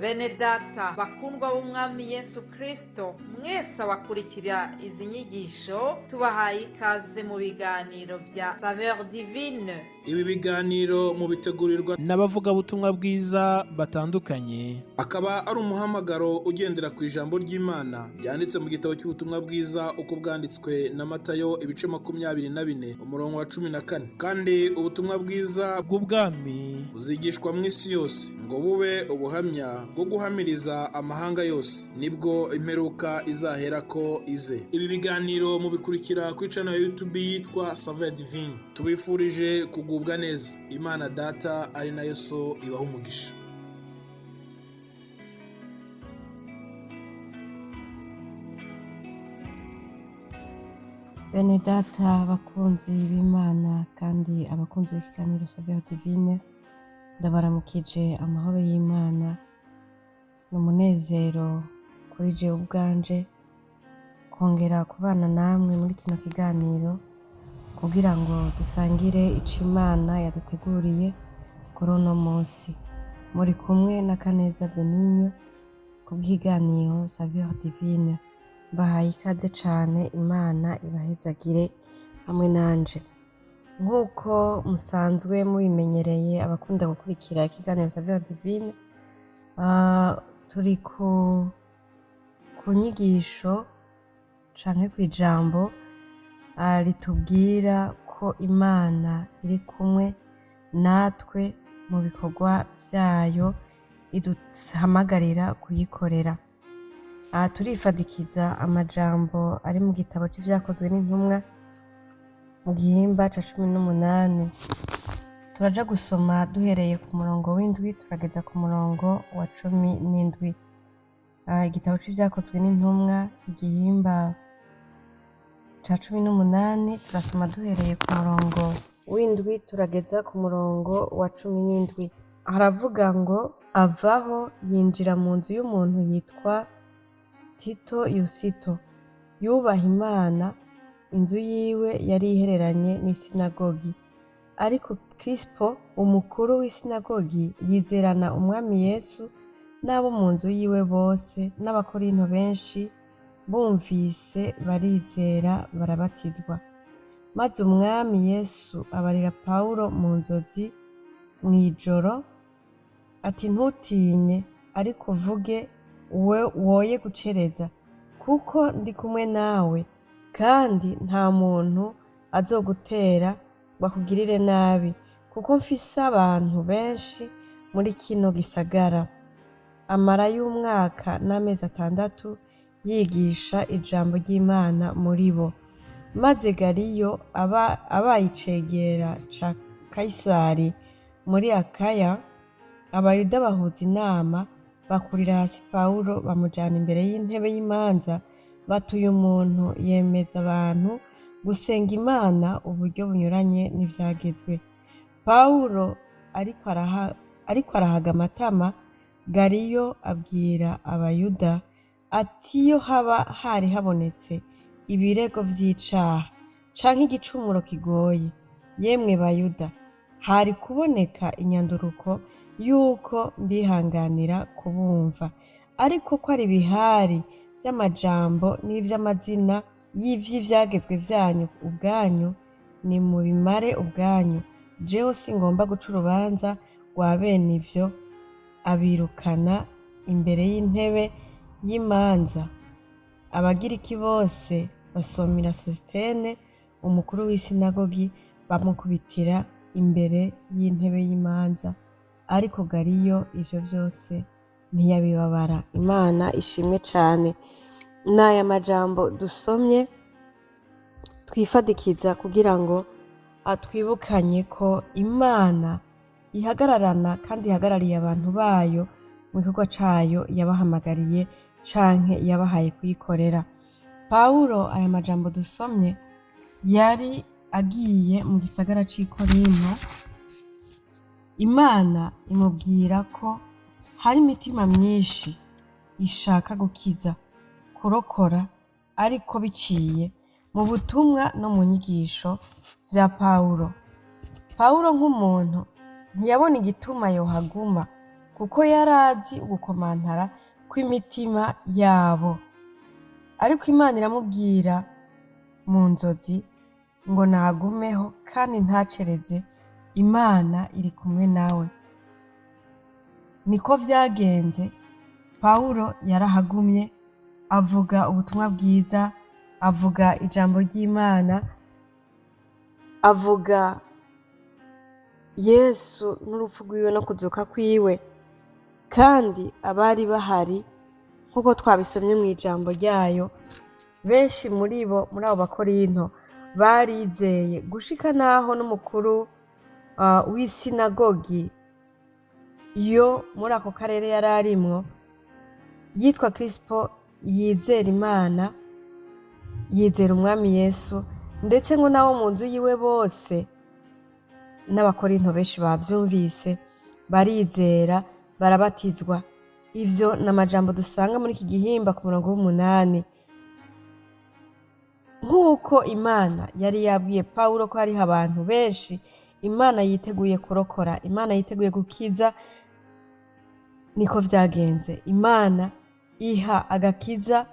Bene data bakundwa b'umwami Yesu Kristo, mwese abakurikira izi nyigisho tubahaye ikaze mu biganiro bya Saveur Divine. Ibi biganiro mu bitegurirwa n'abavugabutumwa bwiza batandukanye, akaba ari umuhamagaro ugendera ku ijambo ry'Imana byanditse mu gitabo cy'ubutumwa bwiza uko bwanditswe na Matayo ibice 24 umurongo wa 14. Kandi ubutumwa bwiza bw'ubwami buzigishwa mu isi yose ngo bube ubuhamya bwo guhamiriza amahanga yose, nibwo imperuka izaherako ize. Ibi biganiro mubikurikira kuri channel ya YouTube yitwa Saveur Divine. Tubifurije kugubwa neza. Imana Data ari nayo So ibaha umugisha. Bene data bakunzi b'Imana kandi abakunzi b'ikiganiro Saveur Divine, ndabaramukije amahoro y'Imana n'umunezero kuri jewe ubwanje kongera kubana namwe muri kino kiganiro kugira ngo dusangire ico Imana yaduteguriye kuri uno munsi. Muri kumwe na Kaneza Beninyo kubw'ikiganiro Saveur Divine. Bahaye ikaze cane, Imana ibahezagire hamwe nanje. Nk'uko musanzwe mubimenyereye abakunda gukurikira ikiganiro Saveur Divine, turi ku nyigisho canke kw'ijambo ritubwira ko Imana iri kumwe natwe mu bikorwa vyayo, iduhamagarira kuyikorera. Turifadikiza amajambo ari mu gitabo c'ivyakozwe n'intumwa mu gihimba ca 18. Turaja gusoma duhereye ku murongo w'indwi turageza ku murongo wa 17. Igitabo c'ivyakozwe n'intumwa igihimba ca 18 turasoma duhereye ku murongo w'indwi turageza ku murongo wa 17. Haravuga ngo avaho yinjira mu nzu y'umuntu yitwa Tito Yusito, yubaha Imana. Inzu yiwe yari ihereranye n'isinagogi. Ariko Krispo umukuru w'isinagogi yizerana umwami Yesu, n'abo mu nzu yiwe bose n'abakorinto benshi bumvise barizera barabatizwa. Maze umwami Yesu abarira Pawulo mu nzozi mw'ijoro ati, ntutinye, ariko uvuge woye gucereza, kuko ndi kumwe nawe, kandi nta muntu azogutera ngo akugirire nabi, kuko mfise abantu benshi muri kino gisagara. Amara y'umwaka n'amezi 6 yigisha ijambo ry'Imana muri bo. Maze Galiyo abaye icegera ca Kaisari muri Akaya, abayuda bahuza inama bakurira hasi Pawulo bamujana imbere y'intebe y'imanza, bati uyu muntu yemeza abantu gusenga Imana uburyo bunyuranye n'ivyagezwe. Pawulo ariko arahaga amatama, Galiyo abwira abayuda ati, iyo haba hari habonetse ibirego vy'icaha canke igicumuro kigoye, yemwe bayuda, hari kuboneka inyanduruko yuko mbihanganira kubumva. Ariko ko ari bihari vy'amajambo n'ivy'amazina y'ivy'ivyagezwe vyanyu ubwanyu, ni mubimare ubwanyu. Jewe singomba guca urubanza rwa bene ivyo. Abirukana imbere y'intebe y'imanza. Abagiriki bose basomira Sositene umukuru w'isinagogi, bamukubitira imbere y'intebe y'imanza. Ariko Galiyo ivyo vyose ntiyabibabara. Imana ishimwe cane. N'aya majambo dusomye twifadikiza kugira ngo atwibukanye ko Imana ihagararana kandi ihagarariye abantu bayo mu gikorwa cayo yabahamagariye canke yabahaye kuyikorera. Pawulo aya majambo dusomye yari agiye mu gisagara c'i Korinto. Imana imubwira ko hari imitima myinshi ishaka gukiza, kurokora, ariko biciye mu butumwa no mu nyigisho vya Pawulo. Pawulo nk'umuntu ntiyabona igituma yohaguma kuko yari azi ugukomantara kw'imitima yabo. Ariko Imana iramubwira mu nzozi ngo nagumeho kandi ntacereze, Imana iri kumwe nawe. Niko vyagenze. Pawulo yarahagumye, avuga ubutumwa bwiza, avuga ijambo ry'Imana, avuga Yesu n'urupfu rwiwe no kuzuka kwiwe. Kandi abari bahari nk'uko twabisomye mu ijambo ryayo, benshi muri bo, muri abo Bakorinto, barizeye gushika naho n'umukuru w'isinagogi yo muri ako karere yari arimwo yitwa Kirisipo yizera Imana, yizera umwami Yesu, ndetse ngo nabo mu nzu yiwe bose n'Abakorinto benshi bavyumvise barizera barabatizwa. Ivyo n'amajambo dusanga muri iki gihimba ku murongo w'8. Nk'uko Imana yari yabwiye Pawulo ko hariho abantu benshi Imana yiteguye kurokora, Imana yiteguye gukiza, niko vyagenze. Imana iha agakiza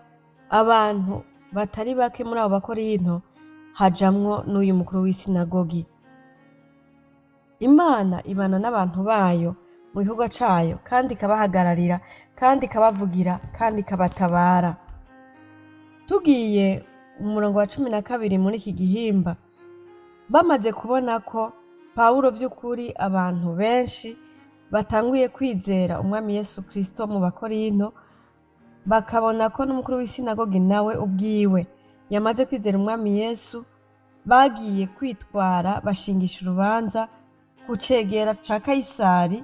abantu batari bake muri abo Bakorinto, hajamwo n'uyu mukuru w'isinagogi. Imana ibana n'abantu bayo mu gikorwa cayo, kandi ikabahagararira, kandi ikabavugira, kandi ikabatabara. Tugiye mu murongo wa 12 muri iki gihimba, bamaze kubona ko Pawulo vy'ukuri abantu benshi batanguye kwizera umwami Yesu Kristo mu Bakorinto, bakabona ko n'umukuru w'isinagogi nawe ubwiwe yamaze kwizera umwami Yesu, bagiye kwitwara bashingisha urubanza ku cegera ca Kayisari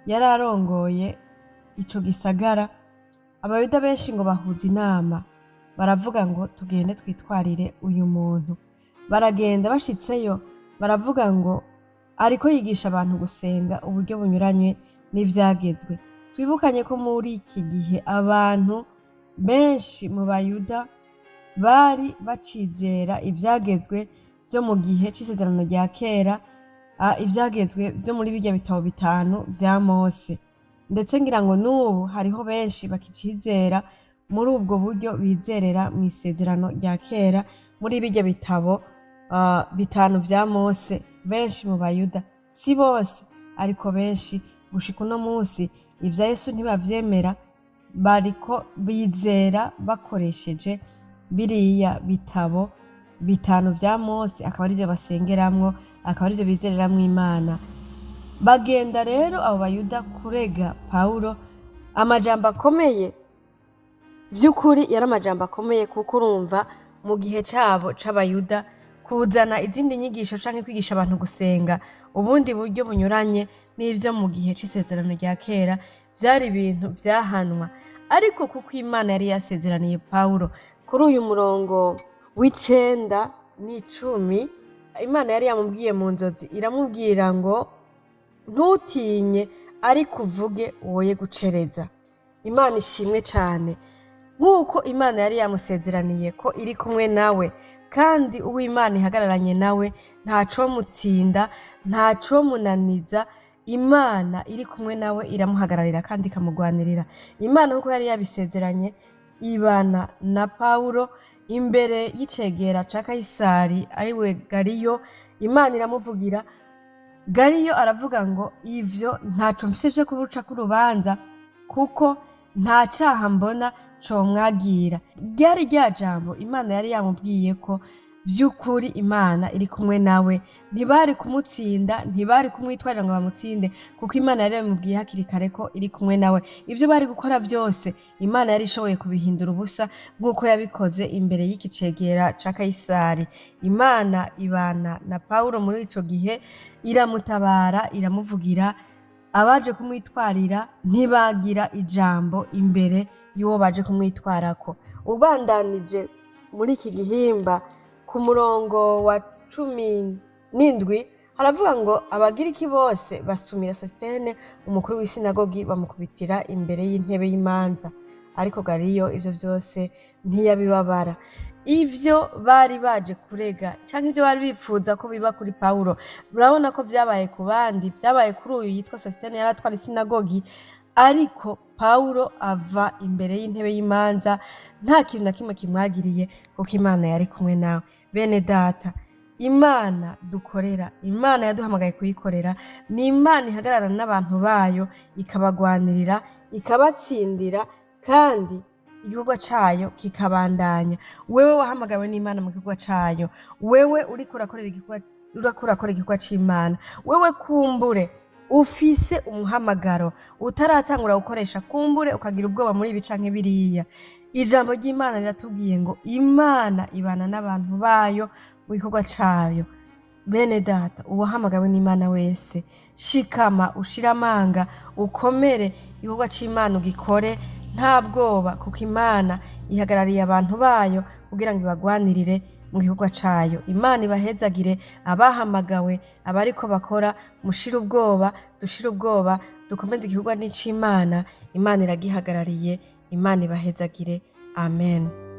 yari arongoye ico gisagara. Abayuda benshi ngo bahuza inama, baravuga ngo tugende twitwarire uyu muntu. Baragenda, bashitseyo baravuga ngo ariko yigisha abantu gusenga uburyo bunyuranye n'ivyagezwe. Twibukanye ko muri iki gihe abantu benshi mu Bayuda bari bacizera ivyagezwe vyo mu gihe c'isezerano rya kera, ivyagezwe vyo muri birya bitabo 5 vya Mose. Ndetse ngira ngo n'ubu hariho benshi bakicizera muri ubwo buryo bizerera mu isezerano rya kera, muri birya bitabo 5 vya Mose. Benshi mu Bayuda, si bose ariko benshi, gushika uno munsi ivya Yesu ntibavyemera, bariko bizera bakoresheje biriya bitabo 5 vya Mose, akaba arivyo basengeramwo, akaba arivyo bizereramwo Imana. Bagenda rero abo Bayuda kurega Pawulo amajambo akomeye. Vy'ukuri yari amajambo akomeye, kuko urumva mu gihe cabo c'Abayuda kuzana izindi nyigisho canke kwigisha abantu gusenga ubundi buryo bunyuranye n'ivyo mu gihe c'isezerano rya kera vyari ibintu vyahanwa. Ariko kuko Imana yari yasezeraniye Pawulo kuri uyu murongo w'9 n'10, Imana yari yamubwiye mu nzozi, iramubwira ngo ntutinye, ariko uvuge woye gucereza. Imana ishimwe cane. Nk'uko Imana yari yamusezeraniye ko iri kumwe nawe, kandi uw'Imana ihagararanye nawe ntaco mutsinda, ntaco munaniza. Imana iri kumwe nawe iramuhagararira kandi ikamugwanirira. Imana nk'uko yari yabisezeranye ibana na Pawulo imbere y'icegera ca Kayisari ariwe Galiyo. Imana iramuvugira. Galiyo aravuga ngo ivyo ntaco mfise vyo kubuca k'urubanza, kuko nta caha mbona comwagira. Ryari rya jambo Imana yari yamubwiye ko vy'ukuri Imana iri kumwe nawe, ntibari kumutsinda, ntibari kumwitwarira ngo bamutsinde, kuko Imana yari yamubwiye hakiri kare ko iri kumwe nawe. Ivyo bari gukora vyose Imana yari ishoboye kubihindura ubusa, nk'uko yabikoze imbere y'iki cegera ca Kayisari. Imana ibana na Pawulo muri ico gihe, iramutabara, iramuvugira. Abaje kumwitwarira ntibagira ijambo imbere y'uwo baje kumwitwarako. Ubandanije muri iki gihimba ku murongo wa 17 haravuga ngo Abagiriki bose basumira Sositene umukuru w'isinagogi, bamukubitira imbere y'intebe y'imanza. Ariko Galiyo ivyo vyose ntiyabibabara. Ivyo bari baje kurega canke ivyo bari bipfuza ko biba kuri Pawulo, urabona ko vyabaye ku bandi, vyabaye kuri uyu yitwa Sositene yaratwara isinagogi. ariko Pawulo ava imbere y'intebe y'imanza nta kintu na kimwe kimwagiriye, kuko Imana yari kumwe nawe. Bene data, Imana dukorera, Imana yaduhamagaye kuyikorera, ni Imana ihagararana n'abantu bayo ikabagwanirira, ikabatsindira, kandi igikorwa cayo kikabandanya. Wewe wahamagawe n'Imana mu gikorwa cayo, wewe uriko urakora igikorwa c'Imana, wewe kumbure ufise umuhamagaro utaratangura gukoresha, kumbure ukagira ubwoba muri ibi canke biriya, ijambo ry'Imana riratubwiye ngo Imana ibana n'abantu bayo mu gikorwa cayo. Bene data, uwahamagawe n'Imana wese, shikama, ushire amanga, ukomere, igikorwa c'Imana ugikore nta bwoba, kuko Imana ihagarariye abantu bayo kugira ngo ibagwanirire mu gikorwa cayo. Imana ibahezagire, abahamagawe, abariko bakora, mushire ubwoba, dushire ubwoba, dukomeze igikorwa n'ic'Imana. Imana iragihagarariye. Imana ibahezagire. Amen.